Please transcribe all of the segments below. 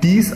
30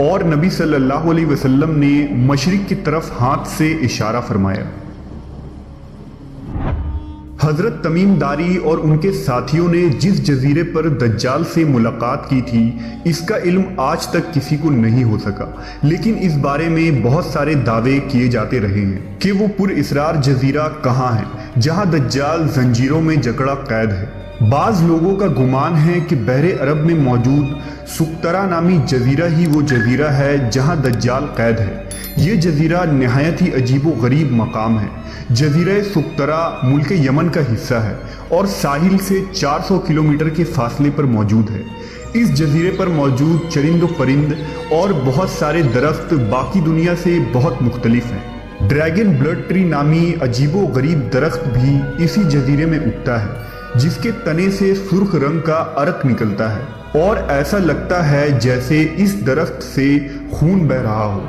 اور نبی صلی اللہ علیہ وسلم نے مشرق کی طرف ہاتھ سے اشارہ فرمایا۔ حضرت تمیم داری اور ان کے ساتھیوں نے جس جزیرے پر دجال سے ملاقات کی تھی اس کا علم آج تک کسی کو نہیں ہو سکا، لیکن اس بارے میں بہت سارے دعوے کیے جاتے رہے ہیں کہ وہ پر اسرار جزیرہ کہاں ہے جہاں دجال زنجیروں میں جکڑا قید ہے۔ بعض لوگوں کا گمان ہے کہ بحر عرب میں موجود سقطرہ نامی جزیرہ ہی وہ جزیرہ ہے جہاں دجال قید ہے۔ یہ جزیرہ نہایت ہی عجیب و غریب مقام ہے۔ جزیرہ سقطرہ ملک یمن کا حصہ ہے اور ساحل سے 400 کلومیٹر کے فاصلے پر موجود ہے۔ اس جزیرے پر موجود چرند و پرند اور بہت سارے درخت باقی دنیا سے بہت مختلف ہیں۔ ڈریگن بلڈ ٹری نامی عجیب و غریب درخت بھی اسی جزیرے میں اگتا ہے، جس کے تنے سے سرخ رنگ کا عرق نکلتا ہے اور ایسا لگتا ہے جیسے اس درخت سے خون بہہ رہا ہو۔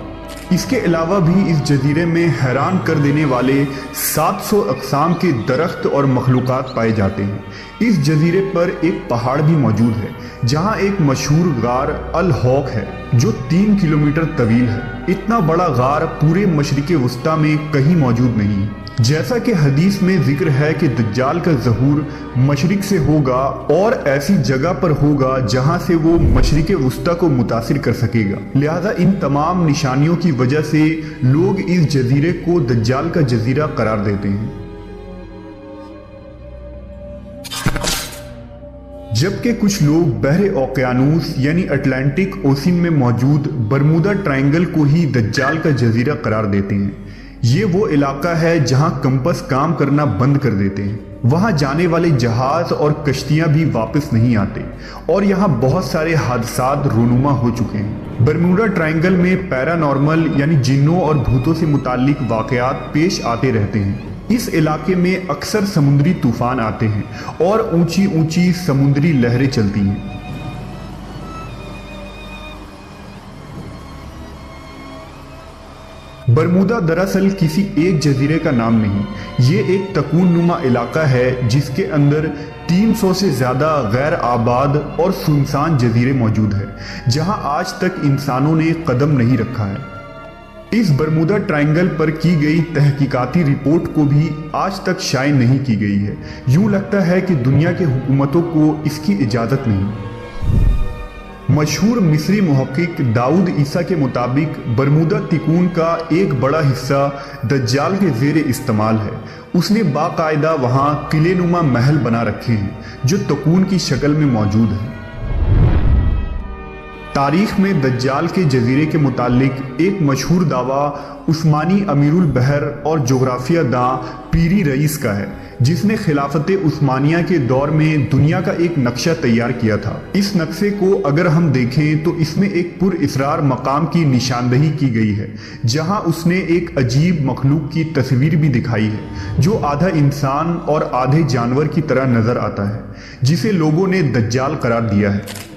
اس کے علاوہ بھی اس جزیرے میں حیران کر دینے والے 700 اقسام کے درخت اور مخلوقات پائے جاتے ہیں۔ اس جزیرے پر ایک پہاڑ بھی موجود ہے جہاں ایک مشہور غار الحوق ہے جو 3 کلومیٹر طویل ہے۔ اتنا بڑا غار پورے مشرق وسطیٰ میں کہیں موجود نہیں۔ جیسا کہ حدیث میں ذکر ہے کہ دجال کا ظہور مشرق سے ہوگا اور ایسی جگہ پر ہوگا جہاں سے وہ مشرق وسطیٰ کو متاثر کر سکے گا، لہذا ان تمام نشانیوں کی وجہ سے لوگ اس جزیرے کو دجال کا جزیرہ قرار دیتے ہیں۔ جبکہ کچھ لوگ بحر اوقیانوس یعنی اٹلانٹک اوشن میں موجود برمودا ٹرائنگل کو ہی دجال کا جزیرہ قرار دیتے ہیں۔ یہ وہ علاقہ ہے جہاں کمپس کام کرنا بند کر دیتے ہیں، وہاں جانے والے جہاز اور کشتیاں بھی واپس نہیں آتے اور یہاں بہت سارے حادثات رونما ہو چکے ہیں۔ برمودا ٹرائنگل میں پیرا نارمل یعنی جنوں اور بھوتوں سے متعلق واقعات پیش آتے رہتے ہیں۔ اس علاقے میں اکثر سمندری طوفان آتے ہیں اور اونچی اونچی سمندری لہریں چلتی ہیں۔ برمودا دراصل کسی ایک جزیرے کا نام نہیں، یہ ایک تکون نما علاقہ ہے جس کے اندر 300 سے زیادہ غیر آباد اور سنسان جزیرے موجود ہیں جہاں آج تک انسانوں نے قدم نہیں رکھا ہے۔ اس برمودا ٹرائنگل پر کی گئی تحقیقاتی رپورٹ کو بھی آج تک شائع نہیں کی گئی ہے۔ یوں لگتا ہے کہ دنیا کے حکومتوں کو اس کی اجازت نہیں۔ مشہور مصری محقق داؤد عیسیٰ کے مطابق برمودا تکون کا ایک بڑا حصہ دجال کے زیر استعمال ہے۔ اس نے باقاعدہ وہاں قلعے نما محل بنا رکھے ہیں جو تکون کی شکل میں موجود ہیں۔ تاریخ میں دجال کے جزیرے کے متعلق ایک مشہور دعویٰ عثمانی امیر البحر اور جغرافیہ داں پیری رئیس کا ہے، جس نے خلافت عثمانیہ کے دور میں دنیا کا ایک نقشہ تیار کیا تھا۔ اس نقشے کو اگر ہم دیکھیں تو اس میں ایک پر اسرار مقام کی نشاندہی کی گئی ہے جہاں اس نے ایک عجیب مخلوق کی تصویر بھی دکھائی ہے جو آدھا انسان اور آدھے جانور کی طرح نظر آتا ہے، جسے لوگوں نے دجال قرار دیا ہے۔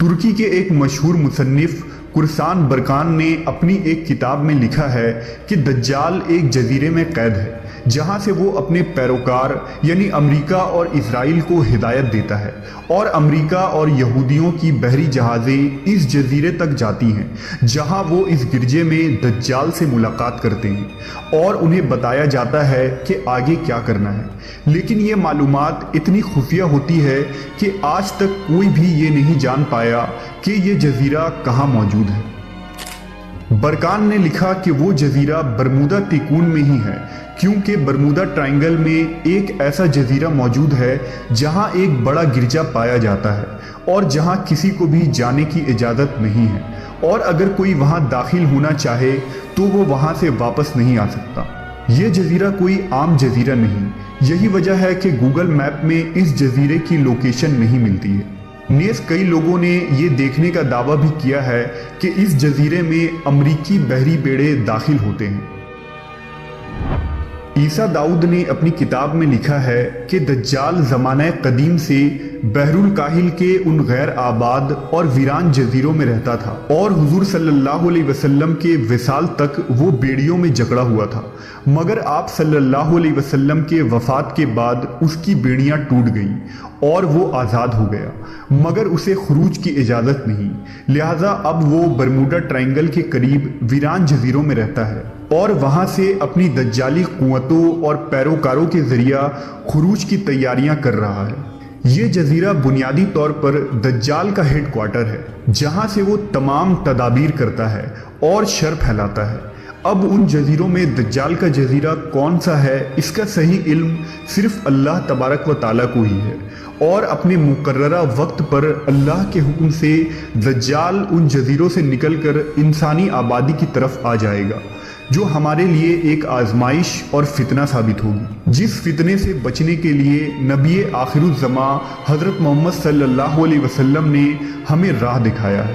ترکی کے ایک مشہور مصنف قرسان برکان نے اپنی ایک کتاب میں لکھا ہے کہ دجال ایک جزیرے میں قید ہے جہاں سے وہ اپنے پیروکار یعنی امریکہ اور اسرائیل کو ہدایت دیتا ہے، اور امریکہ اور یہودیوں کی بحری جہازیں اس جزیرے تک جاتی ہیں جہاں وہ اس گرجے میں دجال سے ملاقات کرتے ہیں اور انہیں بتایا جاتا ہے کہ آگے کیا کرنا ہے، لیکن یہ معلومات اتنی خفیہ ہوتی ہے کہ آج تک کوئی بھی یہ نہیں جان پایا کہ یہ جزیرہ کہاں موجود ہے۔ برکان نے لکھا کہ وہ جزیرہ برمودا تکون میں ہی ہے، کیونکہ برمودا ٹرائنگل میں ایک ایسا جزیرہ موجود ہے جہاں ایک بڑا گرجا پایا جاتا ہے اور جہاں کسی کو بھی جانے کی اجازت نہیں ہے، اور اگر کوئی وہاں داخل ہونا چاہے تو وہ وہاں سے واپس نہیں آ سکتا۔ یہ جزیرہ کوئی عام جزیرہ نہیں، یہی وجہ ہے کہ گوگل میپ میں اس جزیرے کی لوکیشن نہیں ملتی ہے۔ نیز کئی لوگوں نے یہ دیکھنے کا دعویٰ بھی کیا ہے کہ اس جزیرے میں امریکی بحری بیڑے داخل ہوتے ہیں۔ عیسیٰ داؤد نے اپنی کتاب میں لکھا ہے کہ دجال زمانہ قدیم سے بحر الکاہل کے ان غیر آباد اور ویران جزیروں میں رہتا تھا، اور حضور صلی اللہ علیہ وسلم کے وصال تک وہ بیڑیوں میں جکڑا ہوا تھا، مگر آپ صلی اللہ علیہ وسلم کے وفات کے بعد اس کی بیڑیاں ٹوٹ گئیں اور وہ آزاد ہو گیا، مگر اسے خروج کی اجازت نہیں، لہٰذا اب وہ برموڈا ٹرائنگل کے قریب ویران جزیروں میں رہتا ہے اور وہاں سے اپنی دجالی قوتوں اور پیروکاروں کے ذریعہ خروج کی تیاریاں کر رہا ہے۔ یہ جزیرہ بنیادی طور پر دجال کا ہیڈ کوارٹر ہے، جہاں سے وہ تمام تدابیر کرتا ہے اور شر پھیلاتا ہے۔ اب ان جزیروں میں دجال کا جزیرہ کون سا ہے، اس کا صحیح علم صرف اللہ تبارک و تعالیٰ کو ہی ہے، اور اپنے مقررہ وقت پر اللہ کے حکم سے دجال ان جزیروں سے نکل کر انسانی آبادی کی طرف آ جائے گا، جو ہمارے لیے ایک آزمائش اور فتنہ ثابت ہوگی، جس فتنے سے بچنے کے لیے نبی آخر الزماں حضرت محمد صلی اللہ علیہ وسلم نے ہمیں راہ دکھایا ہے۔